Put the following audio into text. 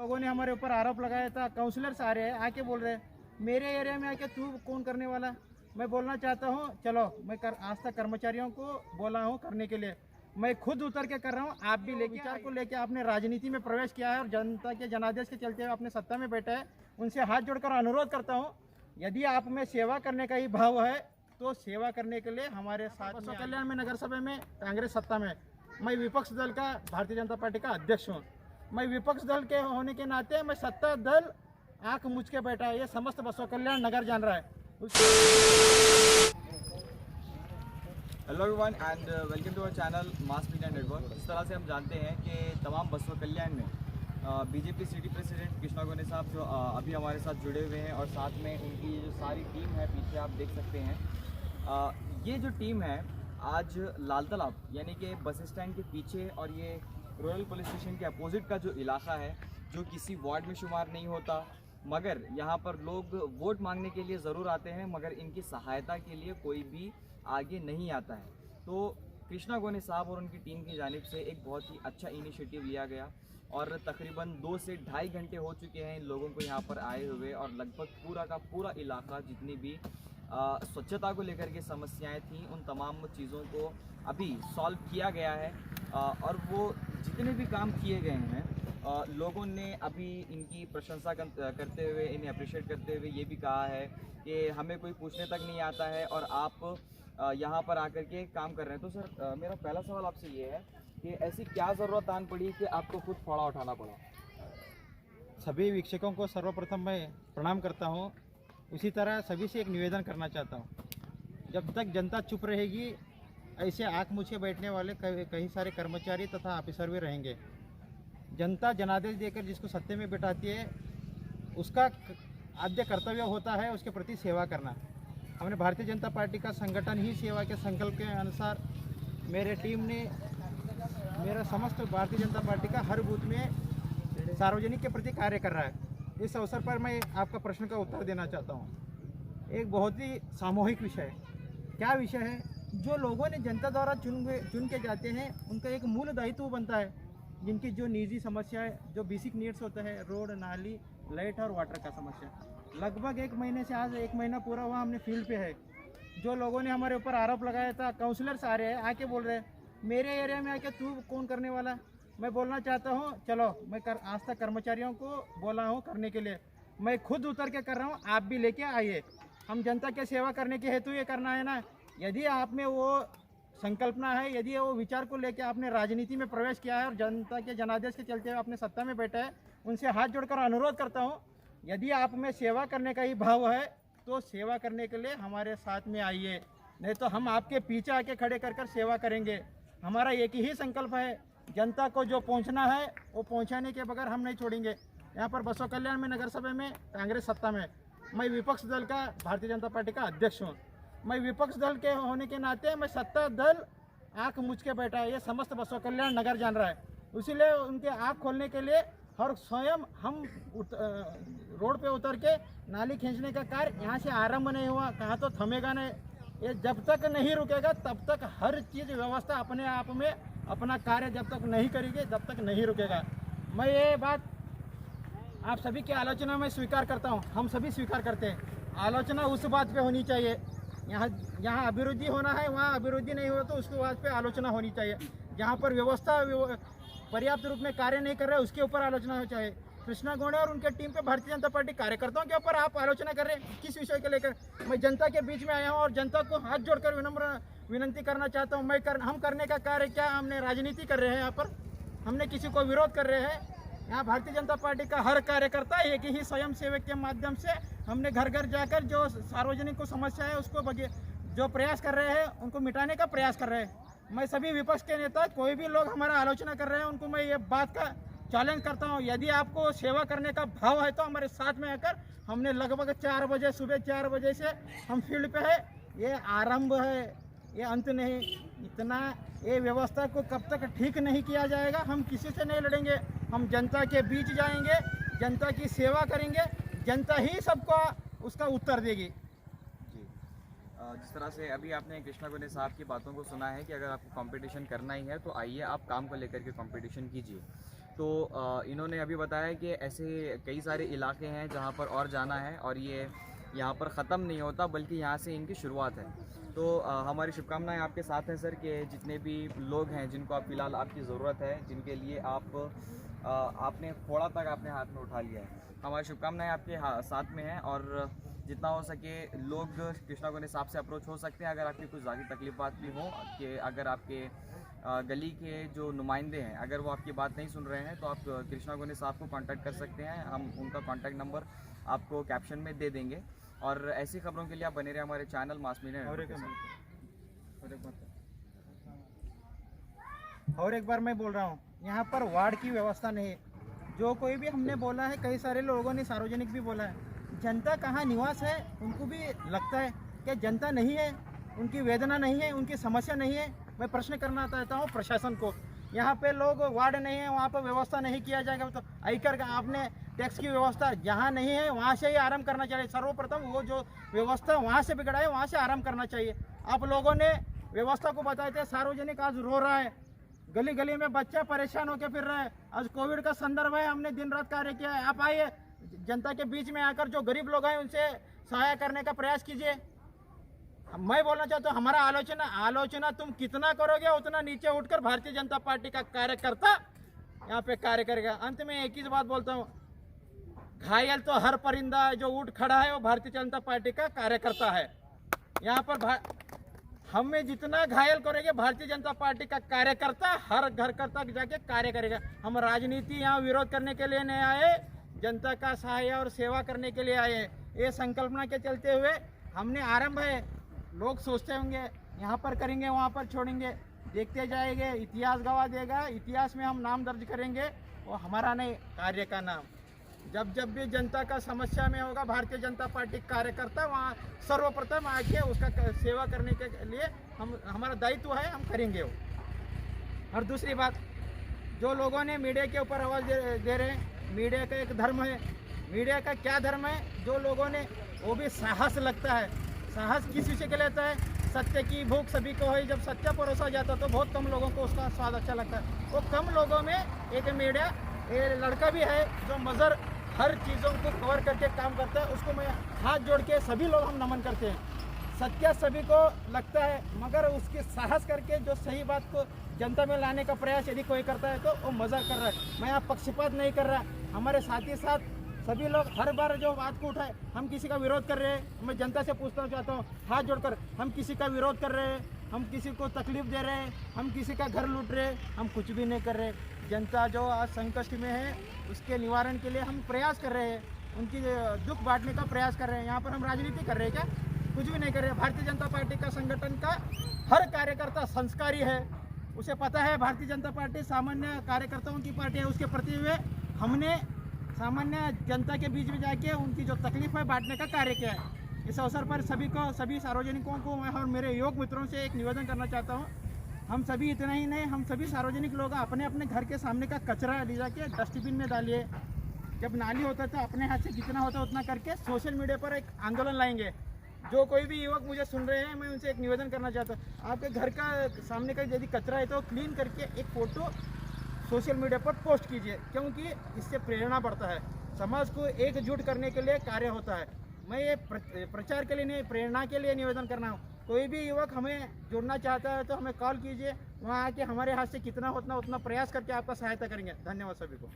लोगों ने हमारे ऊपर आरोप लगाया था, काउंसलर्स आ रहे हैं आके बोल रहे हैं मेरे एरिया में आके तू कौन करने वाला। मैं बोलना चाहता हूँ चलो आज तक कर्मचारियों को बोला हूँ करने के लिए, मैं खुद उतर के कर रहा हूँ। आप भी लेके विचार को लेके आपने राजनीति में प्रवेश किया है और जनता के जनादेश के चलते हुए अपने सत्ता में बैठे हैं, उनसे हाथ जोड़कर अनुरोध करता हूँ यदि आप में सेवा करने का ही भाव है तो सेवा करने के लिए हमारे साथ बसवा कल्याण में नगर सभा में कांग्रेस सत्ता में, मैं विपक्ष दल का भारतीय जनता पार्टी का अध्यक्ष हूँ। मैं विपक्ष दल के होने के नाते मैं सत्ता दल आंख मुझ के बैठा है, ये समस्त बसवा कल्याण नगर जान रहा है। Hello everyone and welcome to our channel Mass Media Network. इस तरह से हम जानते हैं कि तमाम बसवा कल्याण में बीजेपी सिटी प्रेसिडेंट कृष्णा गोने साहब जो अभी हमारे साथ जुड़े हुए हैं और साथ में उनकी जो सारी टीम है पीछे आप देख सकते हैं। ये जो टीम है आज लाल तालाब यानी कि बस स्टैंड के पीछे और ये रॉयल पुलिस स्टेशन के अपोजिट का जो इलाका है जो किसी वार्ड में शुमार नहीं होता, मगर यहाँ पर लोग वोट मांगने के लिए ज़रूर आते हैं, मगर इनकी सहायता के लिए कोई भी आगे नहीं आता है। तो कृष्णा गोने साहब और उनकी टीम की जानिब से एक बहुत ही अच्छा इनिशिएटिव लिया गया और तकरीबन 2 से ढाई घंटे हो चुके हैं इन लोगों को यहाँ पर आए हुए और लगभग पूरा का पूरा इलाका जितनी भी स्वच्छता को लेकर के समस्याएं थी उन तमाम चीज़ों को अभी सॉल्व किया गया है। और वो जितने भी काम किए गए हैं लोगों ने अभी इनकी प्रशंसा करते हुए, इन्हें अप्रिशिएट करते हुए ये भी कहा है कि हमें कोई पूछने तक नहीं आता है और आप यहाँ पर आकर के काम कर रहे हैं। तो सर मेरा पहला सवाल आपसे ये है कि ऐसी क्या ज़रूरत आन पड़ी कि आपको खुद फावड़ा उठाना पड़ा? सभी वीक्षकों को सर्वप्रथम मैं प्रणाम करता हूँ। उसी तरह सभी से एक निवेदन करना चाहता हूँ, जब तक जनता चुप रहेगी ऐसे आँख मूछे बैठने वाले कई सारे कर्मचारी तथा ऑफिसर भी रहेंगे। जनता जनादेश देकर जिसको सत्ते में बिठाती है उसका आद्य कर्तव्य होता है उसके प्रति सेवा करना। हमने भारतीय जनता पार्टी का संगठन ही सेवा के संकल्प के अनुसार मेरे टीम ने मेरा समस्त भारतीय जनता पार्टी का हर बूथ में सार्वजनिक के प्रति कार्य कर रहा है। इस अवसर पर मैं आपका प्रश्न का उत्तर देना चाहता हूँ। एक बहुत ही सामूहिक विषय है। क्या विषय है? जो लोगों ने जनता द्वारा चुन के जाते हैं उनका एक मूल दायित्व बनता है, जिनकी जो निजी समस्या है, जो बेसिक नीड्स होता है, रोड, नाली, लाइट और वाटर का समस्या, लगभग 1 महीने से आज 1 महीना पूरा हुआ हमने फील्ड पे है। जो लोगों ने हमारे ऊपर आरोप लगाया था, काउंसलर्स आ रहे हैं आके बोल रहे हैं मेरे एरिया में आके तू कौन करने वाला। मैं बोलना चाहता हूँ चलो आज तक कर्मचारियों को बोला हूँ करने के लिए, मैं खुद उतर के कर रहा हूँ। आप भी लेके आइए, हम जनता की सेवा करने के हेतु ये करना है ना। यदि आप में वो संकल्पना है, यदि वो विचार को लेकर आपने राजनीति में प्रवेश किया है और जनता के जनादेश के चलते हुए अपने सत्ता में बैठे हैं, उनसे हाथ जोड़कर अनुरोध करता हूँ यदि आप में सेवा करने का ही भाव है तो सेवा करने के लिए हमारे साथ में आइए, नहीं तो हम आपके पीछे आके खड़े कर सेवा करेंगे। हमारा एक ही संकल्प है, जनता को जो पहुंचना है वो पहुंचाने के बगैर हम नहीं छोड़ेंगे। यहाँ पर बसवा कल्याण में नगर सभा में कांग्रेस सत्ता में, मैं विपक्ष दल का भारतीय जनता पार्टी का अध्यक्ष हूँ। मैं विपक्ष दल के होने के नाते मैं सत्ता दल आंख मुझ के बैठा है, ये समस्त बसवा कल्याण नगर जान रहा है। इसीलिए उनके आंख खोलने के लिए और स्वयं हम रोड पे उतर के नाली खींचने का कार्य यहाँ से आरंभ नहीं हुआ, कहाँ तो थमेगा नहीं। ये जब तक नहीं रुकेगा तब तक हर चीज़ व्यवस्था अपने आप में अपना कार्य जब तक नहीं करेगी तब तक नहीं रुकेगा। मैं ये बात आप सभी की आलोचना में स्वीकार करता हूँ, हम सभी स्वीकार करते हैं। आलोचना उस बात पे होनी चाहिए, यहाँ अभिवृद्धि होना है, वहाँ अभिवृद्धि नहीं हो तो उसके बात पे आलोचना होनी चाहिए। जहाँ पर व्यवस्था पर्याप्त रूप में कार्य नहीं कर रहा है उसके ऊपर आलोचना होनी चाहिए। कृष्णा गोने और उनके टीम पे भारतीय जनता पार्टी कार्यकर्ताओं के ऊपर आप आलोचना कर रहे हैं, किस विषय को लेकर? मैं जनता के बीच में आया हूँ और जनता को हाथ जोड़कर विनंती करना चाहता हूँ। हम करने का कार्य क्या, हमने राजनीति कर रहे हैं, यहाँ पर हमने किसी को विरोध कर रहे हैं। यहाँ भारतीय जनता पार्टी का हर कार्यकर्ता एक ही स्वयं सेवक के माध्यम से हमने घर घर जाकर जो सार्वजनिक को समस्या है उसको जो प्रयास कर रहे हैं उनको मिटाने का प्रयास कर रहे हैं। मैं सभी विपक्ष के नेता, कोई भी लोग हमारा आलोचना कर रहे हैं उनको मैं ये बात का चैलेंज करता हूँ, यदि आपको सेवा करने का भाव है तो हमारे साथ में आकर, हमने लगभग 4 बजे सुबह 4 बजे से हम फील्ड पे है। ये आरंभ है, ये अंत नहीं। इतना ये व्यवस्था को कब तक ठीक नहीं किया जाएगा, हम किसी से नहीं लड़ेंगे। हम जनता के बीच जाएंगे, जनता की सेवा करेंगे, जनता ही सबको उसका उत्तर देगी। जी, जिस तरह से अभी आपने कृष्णा गोने साहब की बातों को सुना है कि अगर आपको कंपटीशन करना ही है तो आइए आप काम को लेकर के कंपटीशन कीजिए। तो इन्होंने अभी बताया कि ऐसे कई सारे इलाके हैं जहाँ पर और जाना है और ये यहाँ पर ख़त्म नहीं होता बल्कि यहाँ से इनकी शुरुआत है। तो हमारी शुभकामनाएं आपके साथ हैं सर कि जितने भी लोग हैं जिनको आप फ़िलहाल आपकी ज़रूरत है, जिनके लिए आपने थोड़ा तक आपने हाथ में उठा लिया है, हमारी शुभकामनाएं आपके साथ में हैं। और जितना हो सके लोग कृष्णा गोनी साहब से अप्रोच हो सकते हैं अगर आपकी कुछ ज़ाती तकलीफ़ात भी हो, कि अगर आपके गली के जो नुमाइंदे हैं अगर वो आपकी बात नहीं सुन रहे हैं तो आप कृष्णा गोनी साहब को कांटेक्ट कर सकते हैं। हम उनका कांटेक्ट नंबर आपको कैप्शन में दे देंगे। और ऐसी खबरों के लिए आप बने रहे हमारे चैनल मास मीडिया नेटवर्क के साथ। और एक बार मैं बोल रहा हूँ, यहाँ पर वार्ड की व्यवस्था नहीं है। जो कोई भी हमने बोला है, कई सारे लोगों ने सार्वजनिक भी बोला है, जनता कहाँ निवास है उनको भी लगता है कि जनता नहीं है, उनकी वेदना नहीं है, उनकी समस्या नहीं है। मैं प्रश्न करना चाहता हूँ प्रशासन को, यहाँ पे लोग वार्ड नहीं है, वहाँ पर व्यवस्था नहीं किया जाएगा तो आयकर का आपने टैक्स की व्यवस्था जहाँ नहीं है वहाँ से ही आरंभ करना चाहिए। सर्वप्रथम वो जो व्यवस्था वहाँ से बिगड़ा है वहाँ से आरंभ करना चाहिए। आप लोगों ने व्यवस्था को बताए थे, सार्वजनिक आज रो रहा है, गली गली में बच्चा परेशान होकर फिर रहा है। आज कोविड का संदर्भ है, हमने दिन रात कार्य किया है। आप आइए जनता के बीच में आकर जो गरीब लोग हैं उनसे सहायता करने का प्रयास कीजिए। मैं बोलना चाहता हूँ, हमारा आलोचना तुम कितना करोगे उतना नीचे उठकर भारतीय जनता पार्टी का कार्यकर्ता यहाँ पे कार्य करेगा। अंत में एक ही बात बोलता हूँ, घायल तो हर परिंदा है, जो उठ खड़ा है वो भारतीय जनता पार्टी का कार्यकर्ता है। यहाँ पर हमें जितना घायल करेंगे भारतीय जनता पार्टी का कार्यकर्ता हर घर घर तक जाके कार्य करेगा। हम राजनीति यहाँ विरोध करने के लिए नहीं आए, जनता का सहाय और सेवा करने के लिए आए। ये संकल्पना के चलते हुए हमने आरंभ है। लोग सोचते होंगे यहाँ पर करेंगे वहाँ पर छोड़ेंगे, देखते जाएंगे, इतिहास गवाह देगा, इतिहास में हम नाम दर्ज करेंगे। वो हमारा नहीं, कार्य का नाम। जब भी जनता का समस्या में होगा भारतीय जनता पार्टी कार्यकर्ता वहाँ सर्वप्रथम आके उसका सेवा करने के लिए हमारा दायित्व है, हम करेंगे वो। और दूसरी बात, जो लोगों ने मीडिया के ऊपर आवाज़ दे रहे हैं, मीडिया का एक धर्म है। मीडिया का क्या धर्म है? जो लोगों ने, वो भी साहस लगता है। साहस किस विषय के लेता है? सत्य की भूख सभी को है। जब सत्य परोसा जाता तो बहुत कम लोगों को उसका स्वाद अच्छा लगता है। वो कम लोगों में एक मीडिया ये लड़का भी है जो मज़र हर चीज़ों को कवर करके काम करता है। उसको मैं हाथ जोड़ के सभी लोग हम नमन करते हैं। सत्य सभी को लगता है, मगर उसके साहस करके जो सही बात को जनता में लाने का प्रयास यदि कोई करता है तो वो मज़ा कर रहा है। मैं यहाँ पक्षपात नहीं कर रहा। हमारे साथ ही साथ सभी लोग हर बार जो बात को उठाए, हम किसी का विरोध कर रहे हैं। मैं जनता से पूछना चाहता हूँ हाथ जोड़कर, हम किसी का विरोध कर रहे हैं? हम किसी को तकलीफ दे रहे हैं? हम किसी का घर लूट रहे हैं? हम कुछ भी नहीं कर रहे। जनता जो आज संकट में है उसके निवारण के लिए हम प्रयास कर रहे हैं, उनकी दुख बांटने का प्रयास कर रहे हैं। यहाँ पर हम राजनीति कर रहे हैं क्या? कुछ भी नहीं कर रहे। भारतीय जनता पार्टी का संगठन का हर कार्यकर्ता संस्कारी है, उसे पता है भारतीय जनता पार्टी सामान्य कार्यकर्ताओं की पार्टी है। उसके प्रति हुए हमने सामान्य जनता के बीच में जाके उनकी जो तकलीफ है बांटने का कार्य किया है। इस अवसर पर सभी सार्वजनिकों को मैं और मेरे योग मित्रों से एक निवेदन करना चाहता हूँ। हम सभी इतना ही नहीं, हम सभी सार्वजनिक लोग अपने अपने घर के सामने का कचरा ले जाके डस्टबिन में डालिए। जब नाली होता है तो अपने हाथ से जितना होता है उतना करके सोशल मीडिया पर एक आंदोलन लाएंगे। जो कोई भी युवक मुझे सुन रहे हैं, मैं उनसे एक निवेदन करना चाहता हूँ, आपके घर का सामने का यदि कचरा है तो क्लीन करके एक फ़ोटो सोशल मीडिया पर पोस्ट कीजिए, क्योंकि इससे प्रेरणा बढ़ता है। समाज को एकजुट करने के लिए कार्य होता है। मैं ये प्रचार के लिए नहीं, प्रेरणा के लिए निवेदन करना हूँ। कोई भी युवक हमें जुड़ना चाहता है तो हमें कॉल कीजिए, वहाँ आके हमारे हाथ से कितना होता उतना प्रयास करके आपका सहायता करेंगे। धन्यवाद सभी को।